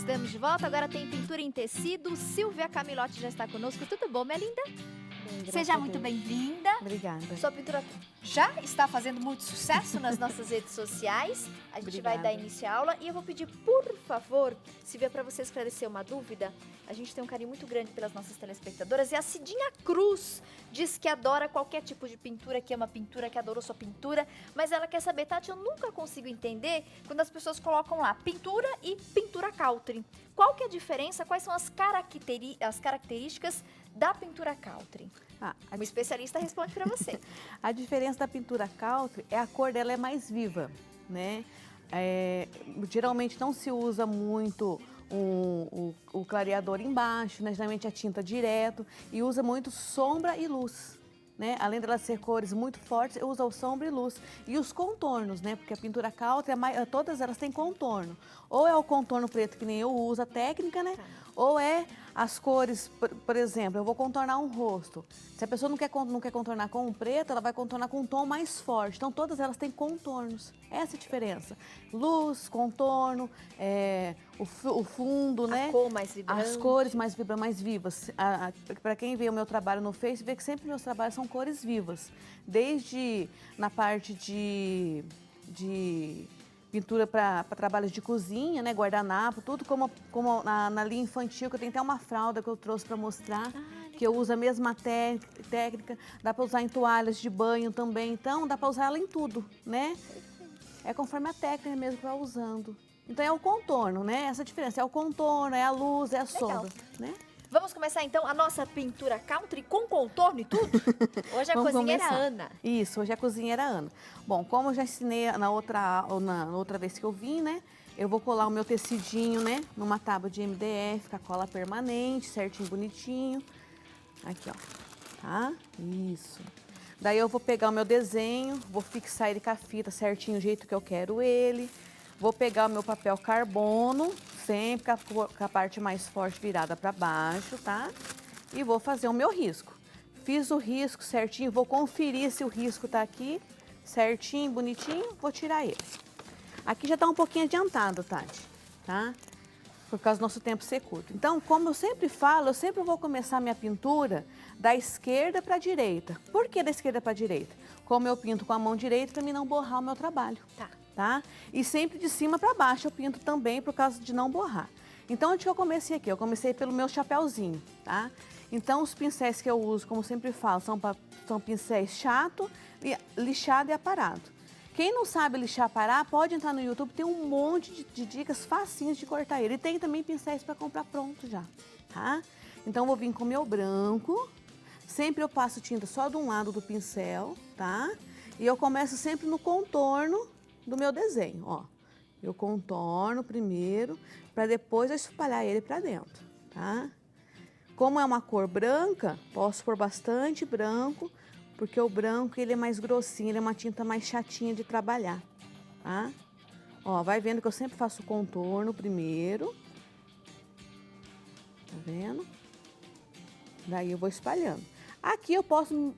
Estamos de volta, agora tem pintura em tecido. Silvia Camilotti já está conosco. Tudo bom, minha linda? Bem, Seja muito bem-vinda. Obrigada. Sua pintura já está fazendo muito sucesso nas nossas redes sociais. A gente vai dar início à aula e eu vou pedir, por favor, Silvia, para você esclarecer uma dúvida. A gente tem um carinho muito grande pelas nossas telespectadoras e a Cidinha Cruz diz que adora qualquer tipo de pintura, que ama pintura, que adorou sua pintura, mas ela quer saber, Tati, eu nunca consigo entender quando as pessoas colocam lá pintura e pintura country. Qual que é a diferença? Quais são as características da pintura country? Uma especialista responde para você. A diferença da pintura country é a cor dela é mais viva, né? Geralmente não se usa muito o clareador embaixo, né? Geralmente a tinta direto, e usa muito sombra e luz, né? Além delas ser cores muito fortes, usa o sombra e luz. E os contornos, né? Porque a pintura country, todas elas têm contorno. Ou é o contorno preto, que nem eu uso a técnica, né? Ou é as cores, por exemplo, eu vou contornar um rosto. Se a pessoa não quer contornar com um preto, ela vai contornar com um tom mais forte. Então, todas elas têm contornos. Essa é a diferença. Luz, contorno, o fundo, né? A cor mais vibrante. As cores mais vivas. Para quem vê o meu trabalho no Face, vê que sempre meus trabalhos são cores vivas. Desde na parte de pintura para trabalhos de cozinha, né, guardanapo, tudo como na linha infantil, que eu tenho até uma fralda que eu trouxe para mostrar, que eu uso a mesma técnica, dá para usar em toalhas de banho também, então dá para usar ela em tudo, né? É conforme a técnica mesmo que vai usando. Então é o contorno, né? Essa diferença, é o contorno, é a luz, é a sombra, né? Vamos começar então a nossa pintura country com contorno e tudo? Hoje é a cozinheira Ana. Isso, hoje é a cozinheira Ana. Bom, como eu já ensinei na outra vez que eu vim, né? Eu vou colar o meu tecidinho, né? Numa tábua de MDF, com a cola permanente, certinho, bonitinho. Aqui, ó. Tá? Isso. Daí eu vou pegar o meu desenho, vou fixar ele com a fita certinho, do jeito que eu quero ele. Vou pegar o meu papel carbono, sempre com a parte mais forte virada para baixo, tá? E vou fazer o meu risco. Fiz o risco certinho, vou conferir se o risco tá aqui, certinho, bonitinho, vou tirar ele. Aqui já tá um pouquinho adiantado, Tati, tá? Por causa do nosso tempo ser curto. Então, como eu sempre falo, eu sempre vou começar a minha pintura da esquerda para a direita. Por que da esquerda para a direita? Como eu pinto com a mão direita, para mim não borrar o meu trabalho. Tá? E sempre de cima para baixo eu pinto também, por causa de não borrar. Então, onde que eu comecei aqui? Eu comecei pelo meu chapéuzinho, tá? Então, os pincéis que eu uso, como sempre falo, são pincéis chato, lixado e aparado. Quem não sabe lixar, aparar, pode entrar no YouTube, tem um monte de dicas facinhas de cortar ele. E tem também pincéis para comprar pronto já, tá? Então, eu vou vir com o meu branco. Sempre eu passo tinta só de um lado do pincel, tá? E eu começo sempre no contorno do meu desenho, ó. Eu contorno primeiro, para depois eu espalhar ele para dentro, tá? Como é uma cor branca, posso pôr bastante branco, porque o branco ele é mais grossinho, ele é uma tinta mais chatinha de trabalhar, tá? Ó, vai vendo que eu sempre faço o contorno primeiro. Tá vendo? Daí eu vou espalhando. Aqui eu posso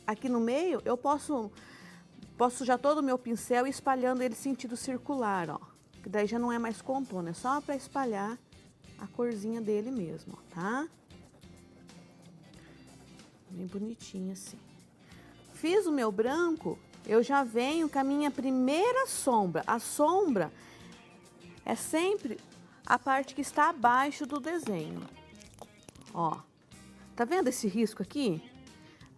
aqui no meio, eu posso sujar todo o meu pincel e espalhando ele sentido circular, ó. Que daí já não é mais contorno, é só para espalhar a corzinha dele mesmo, ó, tá? Bem bonitinho assim. Fiz o meu branco, eu já venho com a minha primeira sombra. A sombra é sempre a parte que está abaixo do desenho. Ó, tá vendo esse risco aqui?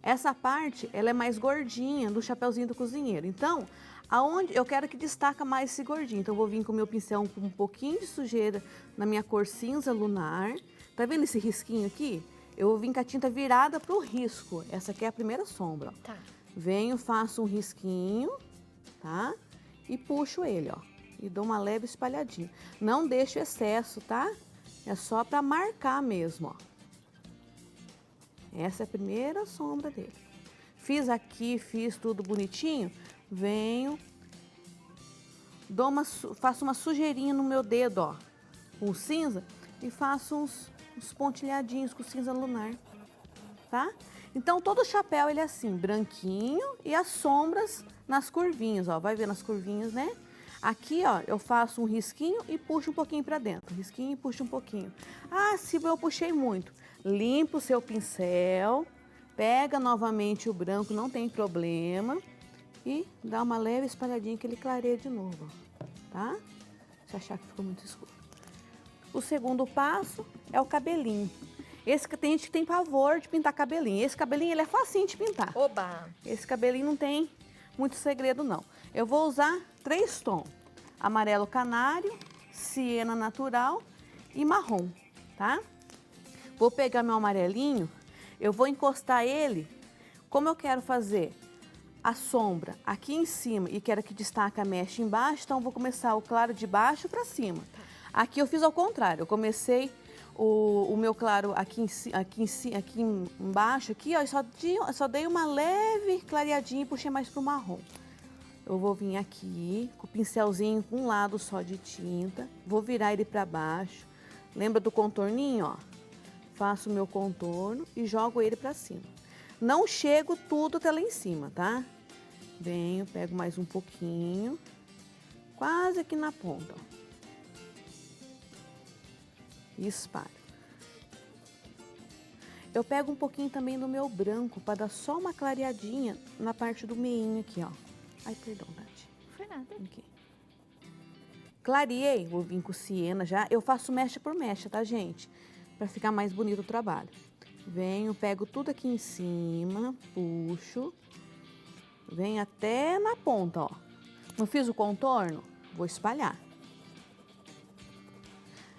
Essa parte, ela é mais gordinha do chapeuzinho do cozinheiro. Então, aonde eu quero que destaca mais esse gordinho. Então, eu vou vir com o meu pincel com um pouquinho de sujeira na minha cor cinza lunar. Tá vendo esse risquinho aqui? Eu vou vir com a tinta virada pro risco. Essa aqui é a primeira sombra, ó. Tá. Venho, faço um risquinho, tá? E puxo ele, ó. E dou uma leve espalhadinha. Não deixo excesso, tá? É só pra marcar mesmo, ó. Essa é a primeira sombra dele. Fiz aqui, fiz tudo bonitinho. Venho, faço uma sujeirinha no meu dedo, ó, com cinza, e faço uns pontilhadinhos com cinza lunar, tá? Então, todo o chapéu, ele é assim, branquinho, e as sombras nas curvinhas, ó. Vai vendo as curvinhas, né? Aqui, ó, eu faço um risquinho e puxo um pouquinho para dentro. Risquinho e puxo um pouquinho. Ah, se eu puxei muito. Limpa o seu pincel, pega novamente o branco, não tem problema. E dá uma leve espalhadinha que ele clareia de novo, ó, tá? Se achar que ficou muito escuro. O segundo passo é o cabelinho. Esse que tem gente que tem pavor de pintar cabelinho. Esse cabelinho, ele é facinho de pintar. Oba! Esse cabelinho não tem muito segredo, não. Eu vou usar 3 tons. Amarelo canário, siena natural e marrom, tá? Vou pegar meu amarelinho, eu vou encostar ele, como eu quero fazer a sombra aqui em cima e quero que destaque a mecha embaixo, então eu vou começar o claro de baixo para cima. Aqui eu fiz ao contrário, eu comecei o meu claro aqui embaixo, aqui, ó, só dei uma leve clareadinha e puxei mais pro marrom. Eu vou vir aqui com o pincelzinho com um lado só de tinta, vou virar ele para baixo. Lembra do contorninho, ó? Faço o meu contorno e jogo ele para cima. Não chego tudo até lá em cima, tá? Venho, pego mais um pouquinho, quase aqui na ponta, ó. E espalho. Eu pego um pouquinho também do meu branco para dar só uma clareadinha na parte do meinho aqui, ó. Ai, perdão, Tati. Não foi nada. Aqui. Clareei, vou vir com siena já. Eu faço mecha por mecha, tá, gente? Para ficar mais bonito o trabalho. Venho, pego tudo aqui em cima, puxo. Venho até na ponta, ó. Não fiz o contorno? Vou espalhar.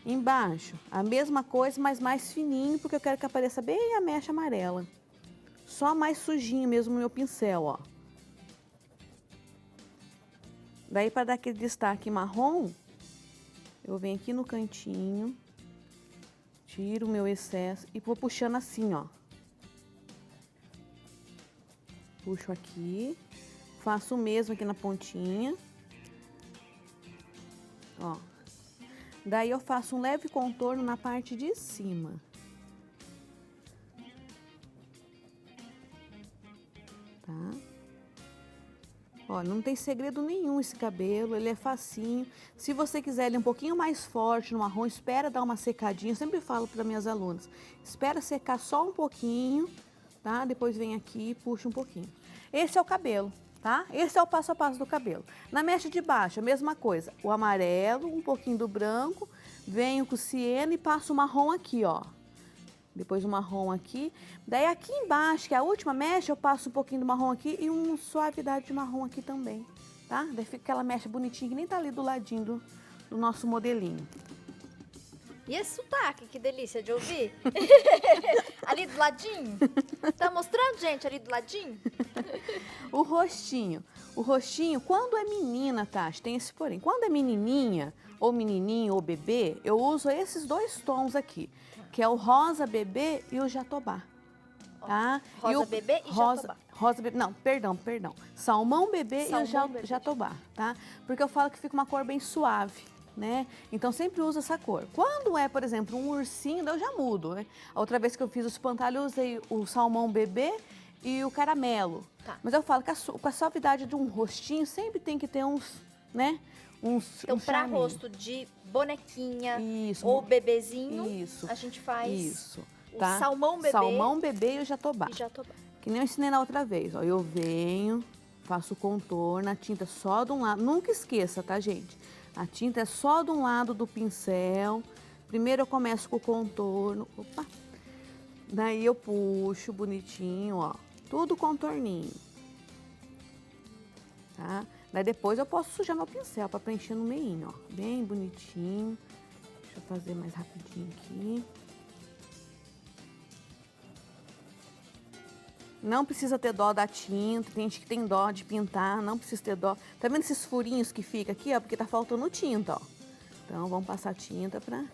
Embaixo, a mesma coisa, mas mais fininho, porque eu quero que apareça bem a mecha amarela. Só mais sujinho mesmo o meu pincel, ó. Daí, para dar aquele destaque marrom, eu venho aqui no cantinho, tiro o meu excesso e vou puxando assim, ó. Puxo aqui, faço o mesmo aqui na pontinha, ó. Daí eu faço um leve contorno na parte de cima. Tá? Ó, não tem segredo nenhum esse cabelo, ele é facinho. Se você quiser ele um pouquinho mais forte no marrom, espera dar uma secadinha. Eu sempre falo para minhas alunas, espera secar só um pouquinho, tá? Depois vem aqui e puxa um pouquinho. Esse é o cabelo, tá? Esse é o passo a passo do cabelo. Na mecha de baixo, a mesma coisa. O amarelo, um pouquinho do branco, venho com o siena e passo o marrom aqui, ó. Depois o marrom aqui. Daí aqui embaixo, que é a última mecha, eu passo um pouquinho do marrom aqui e uma suavidade de marrom aqui também, tá? Daí fica aquela mecha bonitinha que nem tá ali do ladinho do nosso modelinho. E esse sotaque, que delícia de ouvir. Ali do ladinho. Tá mostrando, gente, ali do ladinho? O rostinho. O rostinho, quando é menina, Tati, tem esse porém. Quando é menininha, ou menininho, ou bebê, eu uso esses 2 tons aqui, que é o rosa bebê e o jatobá, tá? Rosa bebê e jatobá. Rosa bebê, não, perdão. Salmão bebê e o bebê. jatobá, tá? Porque eu falo que fica uma cor bem suave, né? Então sempre uso essa cor. Quando é, por exemplo, um ursinho, daí eu já mudo, né? A outra vez que eu fiz o espantalho, eu usei o salmão bebê e o caramelo. Tá. Mas eu falo que com a suavidade de um rostinho sempre tem que ter uns, né? Então, para charminho. rosto de bonequinha Isso. ou bebezinho, Isso. a gente faz Isso, o tá? salmão bebê, Salmão bebê e o jatobá. e jatobá. Que nem eu ensinei na outra vez, ó. Eu venho, faço o contorno, a tinta só de um lado. Nunca esqueça, tá, gente? A tinta é só de um lado do pincel. Primeiro eu começo com o contorno. Opa! Daí eu puxo bonitinho, ó. Tudo contorninho. Tá? Daí depois eu posso sujar meu pincel para preencher no meinho, ó. Bem bonitinho. Deixa eu fazer mais rapidinho aqui. Não precisa ter dó da tinta, tem gente que tem dó de pintar, não precisa ter dó. Tá vendo esses furinhos que fica aqui, ó? Porque tá faltando tinta, ó. Então, vamos passar tinta pra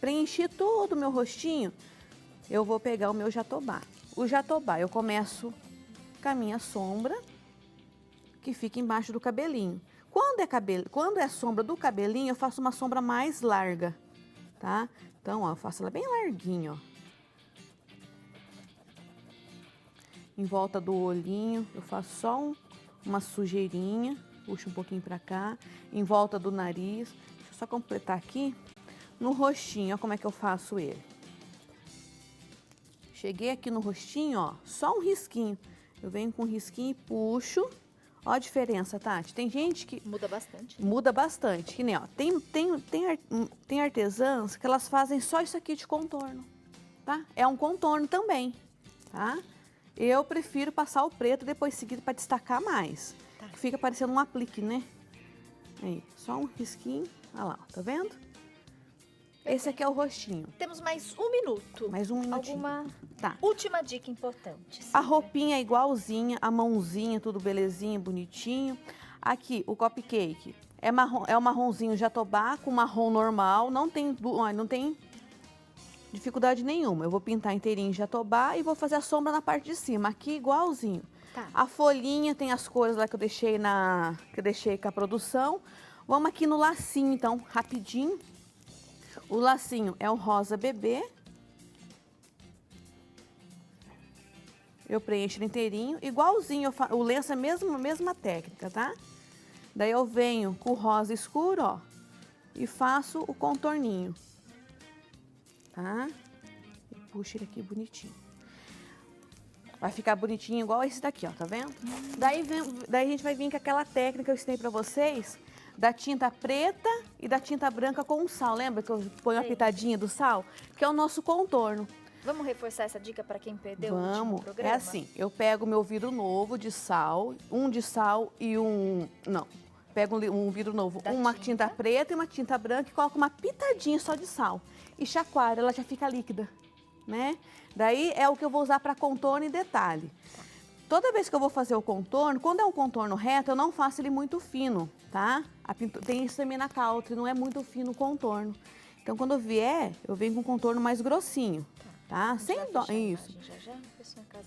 preencher todo o meu rostinho. Eu vou pegar o meu jatobá. O jatobá, eu começo com a minha sombra, que fica embaixo do cabelinho. Quando é sombra do cabelinho, eu faço uma sombra mais larga, tá? Então, ó, eu faço ela bem larguinha, ó. Em volta do olhinho, eu faço só uma sujeirinha. Puxa um pouquinho pra cá, em volta do nariz. Deixa eu só completar aqui. No rostinho, ó como é que eu faço ele. Cheguei aqui no rostinho, ó, só um risquinho. Eu venho com um risquinho e puxo. Ó a diferença, Tati. Tem gente que... Muda bastante. Muda bastante. Que nem, ó, tem artesãs que elas fazem só isso aqui de contorno, tá? É um contorno também, tá? Eu prefiro passar o preto depois seguido para destacar mais. Tá. Fica parecendo um aplique, né? Aí, só um risquinho. Olha lá, ó, tá vendo? Esse aqui é o rostinho. Temos mais um minuto. Mais um minutinho. Alguma tá. última dica importante? A roupinha é igualzinha, a mãozinha, tudo belezinha, bonitinho. Aqui, o cupcake é, marrom, é o marronzinho jatobá com marrom normal. Não tem dificuldade nenhuma. Eu vou pintar inteirinho jatobá e vou fazer a sombra na parte de cima. Aqui, igualzinho. Tá. A folhinha tem as cores lá que eu deixei com a produção. Vamos aqui no lacinho, então, rapidinho. O lacinho é o rosa bebê. Eu preencho ele inteirinho, igualzinho, o lenço é a mesma técnica, tá? Daí eu venho com o rosa escuro, ó, e faço o contorninho, tá? E puxo ele aqui bonitinho. Vai ficar bonitinho igual esse daqui, ó, tá vendo? Daí a gente vai vir com aquela técnica que eu ensinei pra vocês, da tinta preta e da tinta branca com sal. Lembra que eu ponho a pitadinha do sal? Que é o nosso contorno. Vamos reforçar essa dica para quem perdeu o último programa? É assim, eu pego meu vidro novo de sal, um de sal e um... Não, pego um vidro novo, uma tinta preta e uma tinta branca e coloco uma pitadinha só de sal. E chacoalho, ela já fica líquida, né? Daí é o que eu vou usar para contorno e detalhe. Toda vez que eu vou fazer o contorno, quando é um contorno reto, eu não faço ele muito fino, tá? Tem isso também na Country, não é muito fino o contorno. Então, quando eu vier, eu venho com um contorno mais grossinho, tá? Sem dó, isso.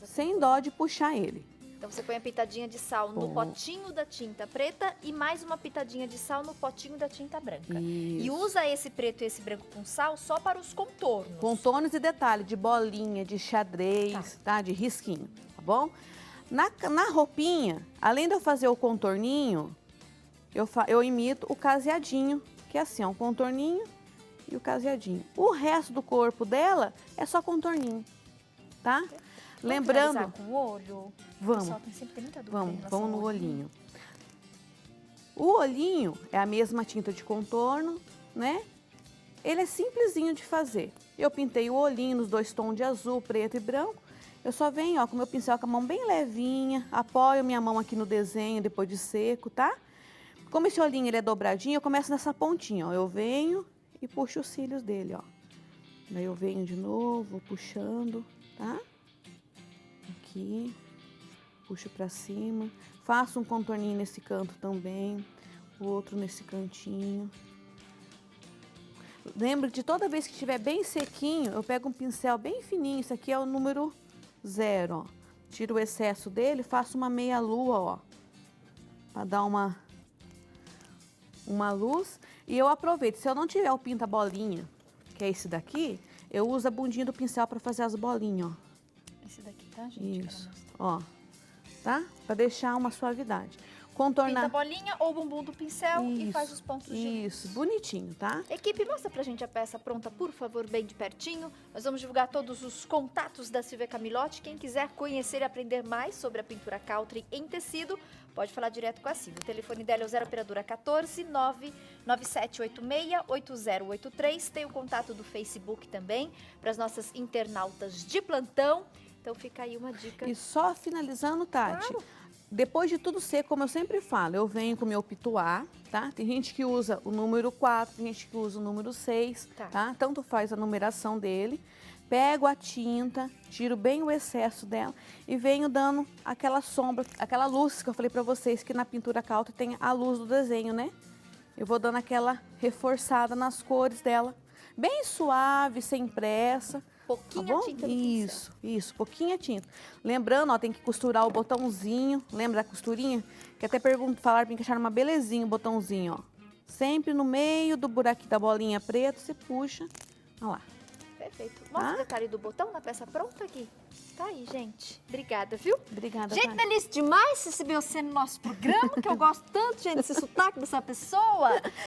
Sem dó de puxar ele. Então, você põe a pitadinha de sal no potinho da tinta preta e mais uma pitadinha de sal no potinho da tinta branca. Isso. E usa esse preto e esse branco com sal só para os contornos. Contornos e detalhe, de bolinha, de xadrez, tá? De risquinho, tá bom? Na roupinha, além de eu fazer o contorninho, eu imito o caseadinho, que é assim, ó, um contorninho e o caseadinho. O resto do corpo dela é só contorninho, tá? Lembrando... com o olho? Vamos. Vamos no olhinho. O olhinho é a mesma tinta de contorno, né? Ele é simplesinho de fazer. Eu pintei o olhinho nos 2 tons de azul, preto e branco. Eu só venho, ó, com o meu pincel com a mão bem levinha, apoio minha mão aqui no desenho depois de seco, tá? Como esse olhinho ele é dobradinho, eu começo nessa pontinha, ó. Eu venho e puxo os cílios dele, ó. Daí eu venho de novo, vou puxando, tá? Aqui, puxo pra cima. Faço um contorninho nesse canto também, o outro nesse cantinho. Lembra de toda vez que estiver bem sequinho, eu pego um pincel bem fininho, isso aqui é o número 0, ó. Tiro o excesso dele, faço uma meia lua, ó, para dar uma luz. E eu aproveito, se eu não tiver o pinta bolinha, que é esse daqui, eu uso a bundinha do pincel para fazer as bolinhas, ó. Esse daqui, tá, gente? Isso, ó, tá? Para deixar uma suavidade. Contornar. Pinta a bolinha ou o bumbum do pincel e faz os pontos de luz. Isso, bonitinho, tá? Equipe, mostra pra gente a peça pronta, por favor, bem de pertinho. Nós vamos divulgar todos os contatos da Silvia Camilotti. Quem quiser conhecer e aprender mais sobre a pintura Country em tecido, pode falar direto com a Silvia. O telefone dela é o 0 operadora 14 99786 8083. Tem o contato do Facebook também, para as nossas internautas de plantão. Então fica aí uma dica. E só finalizando, Tati. Claro. Depois de tudo seco, como eu sempre falo, eu venho com o meu pituá, tá? Tem gente que usa o número 4, tem gente que usa o número 6, tá? Tanto faz a numeração dele. Pego a tinta, tiro bem o excesso dela e venho dando aquela sombra, aquela luz que eu falei pra vocês, que na pintura Country tem a luz do desenho, né? Eu vou dando aquela reforçada nas cores dela, bem suave, sem pressa. Pouquinha tinta no pincel. Isso, pouquinha tinta. Lembrando, ó, tem que costurar o botãozinho, lembra da costurinha? Que até falaram pra encaixar uma belezinha o botãozinho, ó. Sempre no meio do buraquinho da bolinha preta, você puxa, ó lá. Perfeito. Mostra o detalhe do botão na peça pronta, Gui. Tá aí, gente. Obrigada, viu? Obrigada, Gente, Tânia. delícia demais receber você no nosso programa, que eu gosto tanto, gente, desse sotaque dessa pessoa.